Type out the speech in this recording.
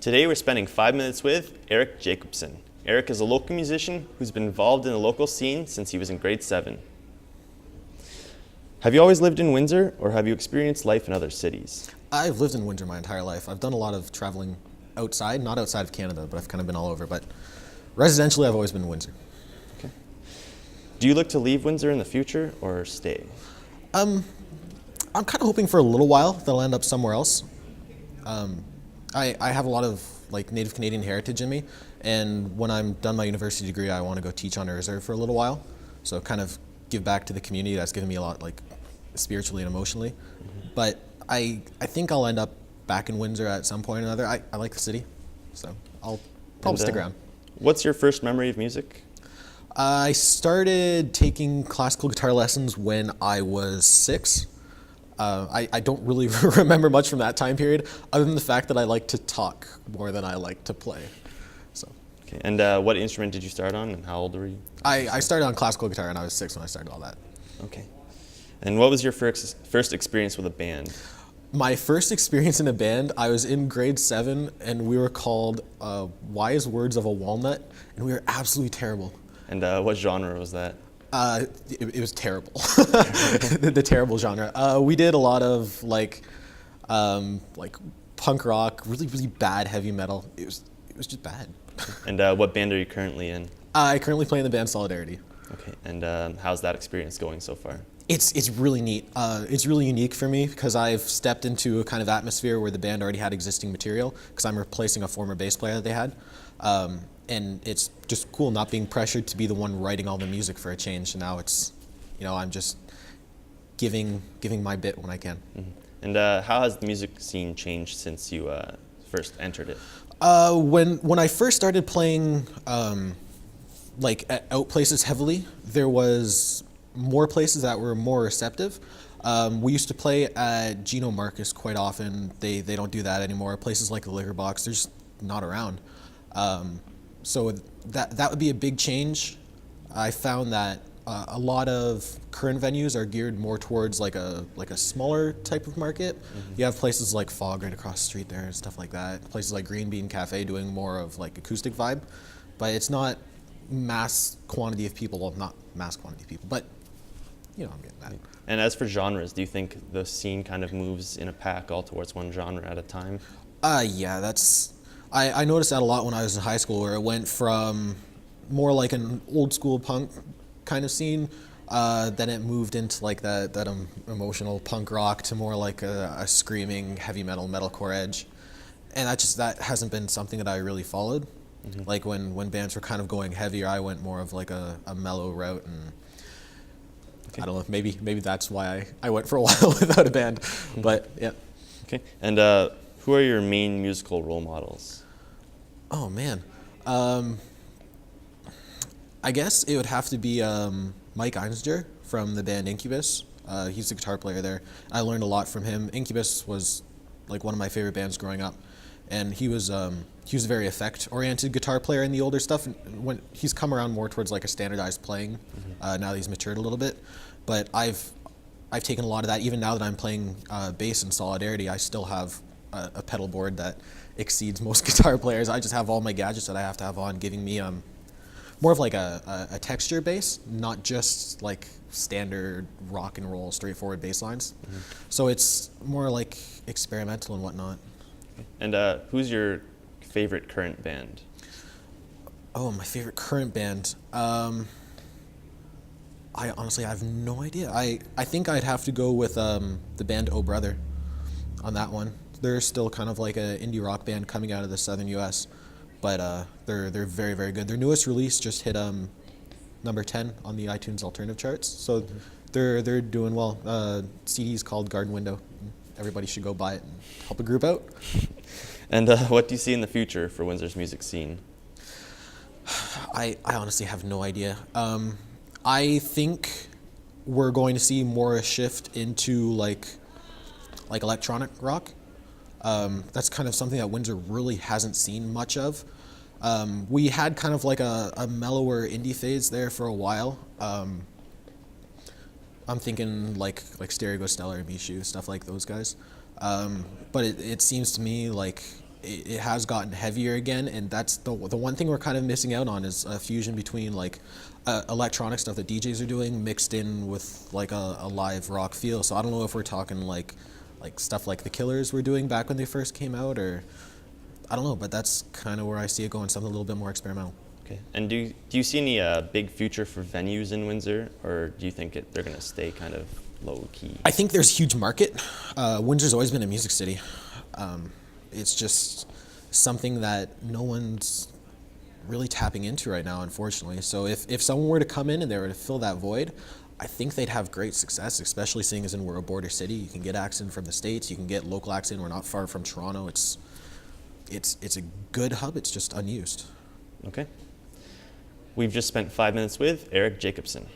Today we're spending 5 minutes with Eric Jacobson. Eric is a local musician who's been involved in the local scene since he was in grade 7. Have you always lived in Windsor, or have you experienced life in other cities? I've lived in Windsor my entire life. I've done a lot of traveling outside, not outside of Canada, but I've kind of been all over. But residentially, I've always been in Windsor. Okay. Do you look to leave Windsor in the future or stay? I'm kind of hoping for a little while that I'll end up somewhere else. I have a lot of Native Canadian heritage in me, and when I'm done my university degree, I want to go teach on a reserve for a little while. So kind of give back to the community. That's given me a lot, spiritually and emotionally. Mm-hmm. But I think I'll end up back in Windsor at some point or another. I like the city, so I'll probably stick around. What's your first memory of music? I started taking classical guitar lessons when I was 6. I don't really remember much from that time period, other than the fact that I like to talk more than I like to play. So. Okay. And what instrument did you start on, and how old were you? I started on classical guitar, and I was 6 when I started all that. Okay. And what was your first experience with a band? My first experience in a band, I was in grade 7, and we were called Wise Words of a Walnut, and we were absolutely terrible. And what genre was that? It was terrible. the terrible genre. We did a lot of punk rock, really really bad heavy metal. It was just bad. And what band are you currently in? I currently play in the band Solidarity. Okay. And how's that experience going so far? It's really neat. It's really unique for me because I've stepped into a kind of atmosphere where the band already had existing material because I'm replacing a former bass player that they had. And it's just cool not being pressured to be the one writing all the music for a change. And now it's, I'm just giving my bit when I can. Mm-hmm. And how has the music scene changed since you first entered it? When I first started playing at out places heavily, there was more places that were more receptive. We used to play at Gino Marcus quite often. They don't do that anymore. Places like the Liquor Box, they're just not around. So that would be a big change. I found that a lot of current venues are geared more towards like a smaller type of market. Mm-hmm. You have places like Fog right across the street there and stuff like that. Places like Green Bean Cafe doing more of acoustic vibe, but it's not mass quantity of people. Well, not mass quantity of people, but I'm getting that. And as for genres, do you think the scene kind of moves in a pack all towards one genre at a time? Yeah, I noticed that a lot when I was in high school, where it went from more like an old school punk kind of scene, then it moved into that emotional punk rock to more like a screaming heavy metalcore edge, and that hasn't been something that I really followed. Mm-hmm. Like when bands were kind of going heavier, I went more of a mellow route, and okay. I don't know, maybe that's why I went for a while without a band, but yeah. Okay, and who are your main musical role models? Oh man, I guess it would have to be Mike Einziger from the band Incubus. He's the guitar player there. I learned a lot from him. Incubus was one of my favorite bands growing up, and he was a very effect-oriented guitar player in the older stuff. And when he's come around more towards a standardized playing, now that he's matured a little bit. But I've taken a lot of that. Even now that I'm playing bass in Solidarity, I still have a pedal board that exceeds most guitar players. I just have all my gadgets that I have to have on, giving me more of a texture bass, not just standard rock and roll straightforward bass lines. Mm-hmm. So it's more experimental and whatnot. And who's your favorite current band? Oh, my favorite current band. I honestly have no idea. I think I'd have to go with the band Oh Brother on that one. They're still kind of like an indie rock band coming out of the southern U.S., but they're very, very good. Their newest release just hit number 10 on the iTunes alternative charts, so they're doing well. CD's called Garden Window. Everybody should go buy it and help a group out. And what do you see in the future for Windsor's music scene? I honestly have no idea. I think we're going to see more a shift into electronic rock. That's kind of something that Windsor really hasn't seen much of. We had kind of a mellower indie phase there for a while. I'm thinking Stereo Stellar, Mishu, stuff like those guys. But it seems to me like it has gotten heavier again, and that's the one thing we're kind of missing out on is a fusion between like electronic stuff that DJs are doing mixed in with like a live rock feel. So I don't know if we're talking like stuff like the Killers were doing back when they first came out, or I don't know, but that's kind of where I see it going, something a little bit more experimental. Okay. And do you see any big future for venues in Windsor, or do you think they're going to stay kind of low key? I think there's a huge market. Windsor's always been a music city. It's just something that no one's really tapping into right now, unfortunately. So if someone were to come in and they were to fill that void, I think they'd have great success, especially seeing as in we're a border city. You can get acts in from the States, you can get local acts in. We're not far from Toronto. It's a good hub, it's just unused. Okay. We've just spent 5 minutes with Eric Jacobson.